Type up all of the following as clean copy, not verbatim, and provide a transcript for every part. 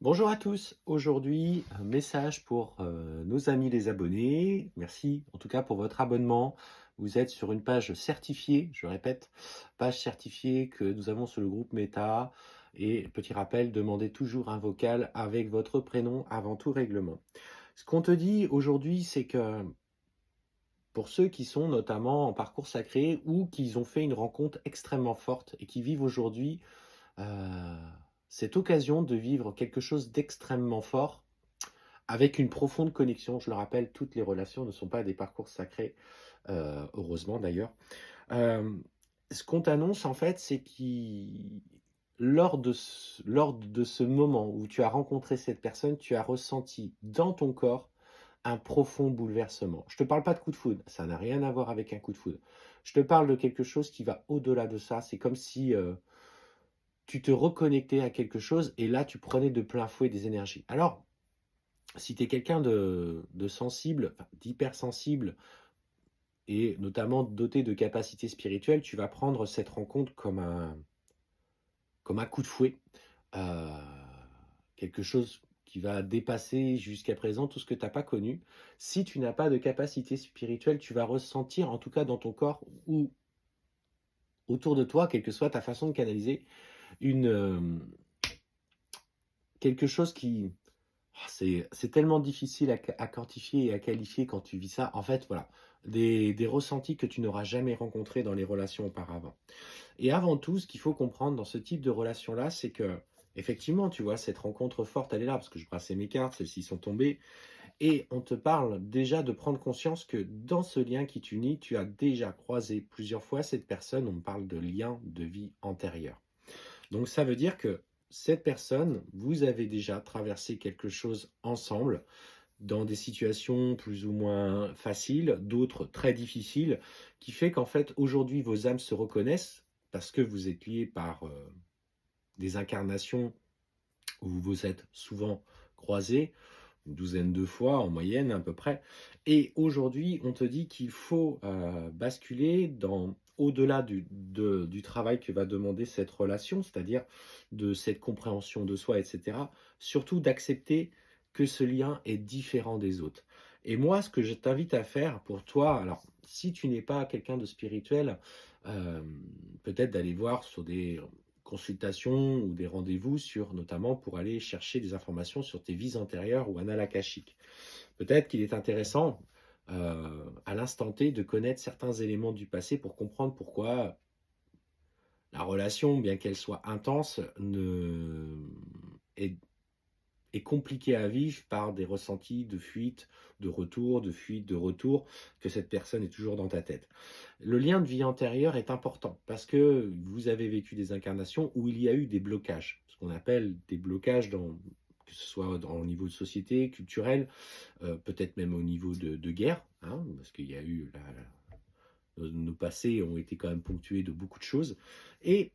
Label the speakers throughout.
Speaker 1: Bonjour à tous. Aujourd'hui, un message pour nos amis les abonnés. Merci en tout cas pour votre abonnement. Vous êtes sur une page certifiée, je répète, page certifiée que nous avons sur le groupe Meta. Et petit rappel, demandez toujours un vocal avec votre prénom avant tout règlement. Ce qu'on te dit aujourd'hui, c'est que pour ceux qui sont notamment en parcours sacré ou qui ont fait une rencontre extrêmement forte et qui vivent aujourd'hui euh, cette occasion de vivre quelque chose d'extrêmement fort, avec une profonde connexion. Je le rappelle, toutes les relations ne sont pas des parcours sacrés, heureusement d'ailleurs. Euh, Ce qu'on t'annonce en fait, c'est que lors de ce moment où tu as rencontré cette personne, tu as ressenti dans ton corps un profond bouleversement. Je ne te parle pas de coup de foudre, ça n'a rien à voir avec un coup de foudre. Je te parle de quelque chose qui va au-delà de ça. C'est comme si tu te reconnectais à quelque chose et là, tu prenais de plein fouet des énergies. Alors, si tu es quelqu'un de sensible, enfin, d'hypersensible, et notamment doté de capacités spirituelles, tu vas prendre cette rencontre comme un coup de fouet, euh, quelque chose qui va dépasser jusqu'à présent tout ce que tu n'as pas connu. Si tu n'as pas de capacité spirituelle, tu vas ressentir, en tout cas dans ton corps ou autour de toi, quelle que soit ta façon de canaliser, une, quelque chose qui... c'est tellement difficile à quantifier et à qualifier quand tu vis ça. En fait, voilà, des ressentis que tu n'auras jamais rencontrés dans les relations auparavant. Et avant tout, ce qu'il faut comprendre dans ce type de relation-là, c'est que, effectivement, tu vois, cette rencontre forte, elle est là, parce que je brassais mes cartes, celles-ci sont tombées, et on te parle déjà de prendre conscience que dans ce lien qui t'unit, tu as déjà croisé plusieurs fois cette personne, on parle de lien de vie antérieure. Donc ça veut dire que cette personne, vous avez déjà traversé quelque chose ensemble, dans des situations plus ou moins faciles, d'autres très difficiles, qui fait qu'en fait, aujourd'hui, vos âmes se reconnaissent parce que vous êtes liés par des incarnations où vous vous êtes souvent croisés, une douzaine de fois en moyenne à peu près. Et aujourd'hui, on te dit qu'il faut basculer dans au-delà du travail que va demander cette relation, c'est-à-dire de cette compréhension de soi, etc. Surtout d'accepter que ce lien est différent des autres. Et moi, ce que je t'invite à faire pour toi, alors si tu n'es pas quelqu'un de spirituel, euh, peut-être d'aller voir sur des consultations ou des rendez-vous sur, notamment pour aller chercher des informations sur tes vies antérieures ou annales akashiques. Peut-être qu'il est intéressant à l'instant T de connaître certains éléments du passé pour comprendre pourquoi la relation, bien qu'elle soit intense, est, est compliquée à vivre par des ressentis de fuite, de retour, de fuite, de retour, que cette personne est toujours dans ta tête. Le lien de vie antérieure est important parce que vous avez vécu des incarnations où il y a eu des blocages, ce qu'on appelle des blocages que ce soit au niveau de société, culturel, peut-être même au niveau de guerre, hein, parce qu'il y a eu nos passés ont été quand même ponctués de beaucoup de choses, et,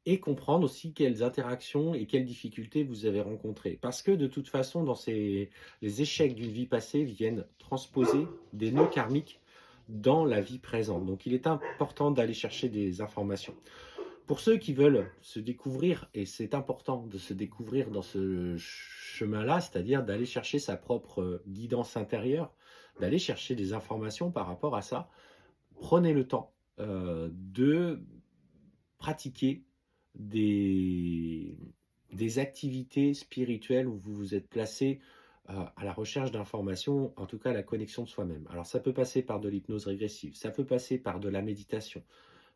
Speaker 1: et comprendre aussi quelles interactions et quelles difficultés vous avez rencontrées. Parce que de toute façon, les échecs d'une vie passée viennent transposer des nœuds karmiques dans la vie présente. Donc il est important d'aller chercher des informations. Pour ceux qui veulent se découvrir, et c'est important de se découvrir dans ce chemin-là, c'est-à-dire d'aller chercher sa propre guidance intérieure, d'aller chercher des informations par rapport à ça, prenez le temps de pratiquer des, des activités spirituelles où vous vous êtes placé à la recherche d'informations, en tout cas la connexion de soi-même. Alors ça peut passer par de l'hypnose régressive, ça peut passer par de la méditation,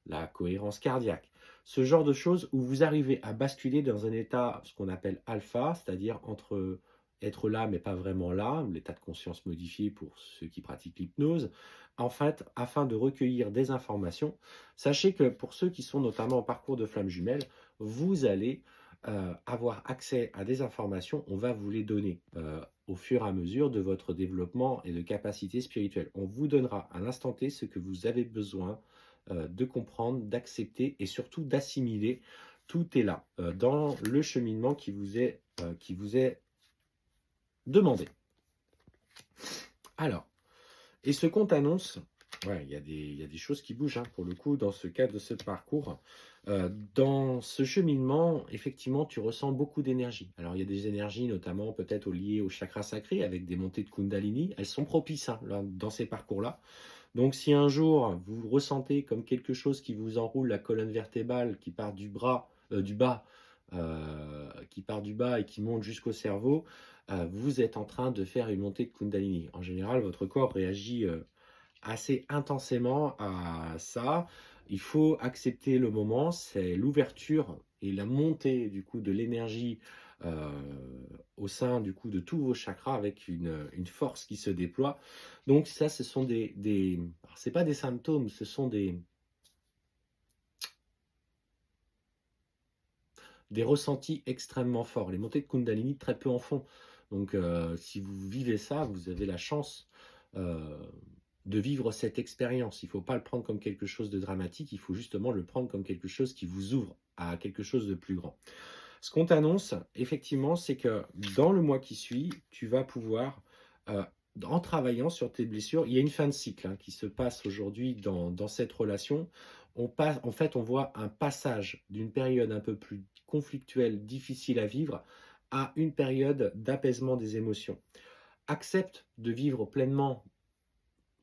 Speaker 1: la cohérence cardiaque, ce genre de choses où vous arrivez à basculer dans un état, ce qu'on appelle alpha, c'est-à-dire entre être là mais pas vraiment là, l'état de conscience modifié pour ceux qui pratiquent l'hypnose, en fait, afin de recueillir des informations. Sachez que pour ceux qui sont notamment en parcours de flamme jumelle, vous allez avoir accès à des informations, on va vous les donner au fur et à mesure de votre développement et de capacité spirituelle. On vous donnera à l'instant T ce que vous avez besoin de comprendre, d'accepter et surtout d'assimiler. Tout est là, dans le cheminement qui vous est demandé. Alors, et ce qu'on t'annonce, ouais, il y a des choses qui bougent, hein, pour le coup, dans ce cadre de ce parcours. Dans ce cheminement, effectivement, tu ressens beaucoup d'énergie. Alors, il y a des énergies notamment peut-être liées au chakra sacré avec des montées de Kundalini. Elles sont propices, hein, dans ces parcours-là. Donc, si un jour vous ressentez comme quelque chose qui vous enroule la colonne vertébrale, du bas, qui part du bas et qui monte jusqu'au cerveau, vous êtes en train de faire une montée de Kundalini. En général, votre corps réagit assez intensément à ça. Il faut accepter le moment, c'est l'ouverture et la montée du coup de l'énergie euh, au sein du coup de tous vos chakras avec une force qui se déploie. Donc ça, ce sont alors, c'est pas des symptômes, ce sont des ressentis extrêmement forts. Les montées de Kundalini, très peu en font. Donc si vous vivez ça, vous avez la chance euh, de vivre cette expérience. Il ne faut pas le prendre comme quelque chose de dramatique, il faut justement le prendre comme quelque chose qui vous ouvre à quelque chose de plus grand. Ce qu'on t'annonce, effectivement, c'est que dans le mois qui suit, tu vas pouvoir, euh, en travaillant sur tes blessures, il y a une fin de cycle, hein, qui se passe aujourd'hui dans cette relation. En fait, on voit un passage d'une période un peu plus conflictuelle, difficile à vivre, à une période d'apaisement des émotions. Accepte de vivre pleinement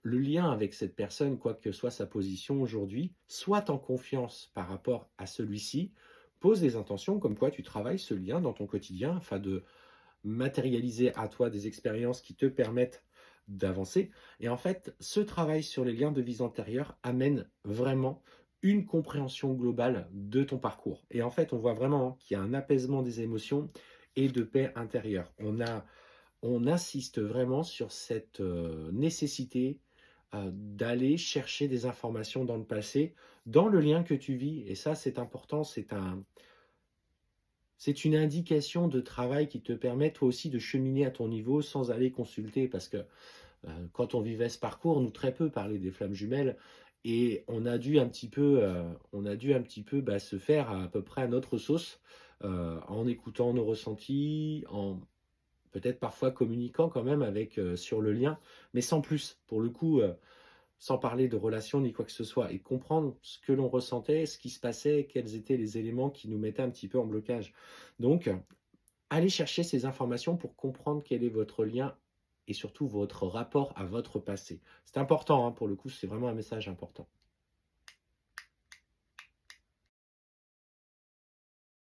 Speaker 1: le lien avec cette personne, quoi que soit sa position aujourd'hui, soit en confiance par rapport à celui-ci, pose des intentions comme quoi tu travailles ce lien dans ton quotidien afin de matérialiser à toi des expériences qui te permettent d'avancer. Et en fait, ce travail sur les liens de vie antérieure amène vraiment une compréhension globale de ton parcours. Et en fait, on voit vraiment qu'il y a un apaisement des émotions et de paix intérieure. On insiste vraiment sur cette nécessité d'aller chercher des informations dans le passé, dans le lien que tu vis. Et ça, c'est important, c'est une indication de travail qui te permet toi aussi de cheminer à ton niveau sans aller consulter. Parce que quand on vivait ce parcours, nous très peu parlait des flammes jumelles. Et on a dû un petit peu se faire à peu près à notre sauce, en écoutant nos ressentis, en peut-être parfois communiquant quand même avec sur le lien, mais sans plus. Pour le coup, sans parler de relations ni quoi que ce soit, et comprendre ce que l'on ressentait, ce qui se passait, quels étaient les éléments qui nous mettaient un petit peu en blocage. Donc, allez chercher ces informations pour comprendre quel est votre lien et surtout votre rapport à votre passé. C'est important, hein, pour le coup, c'est vraiment un message important.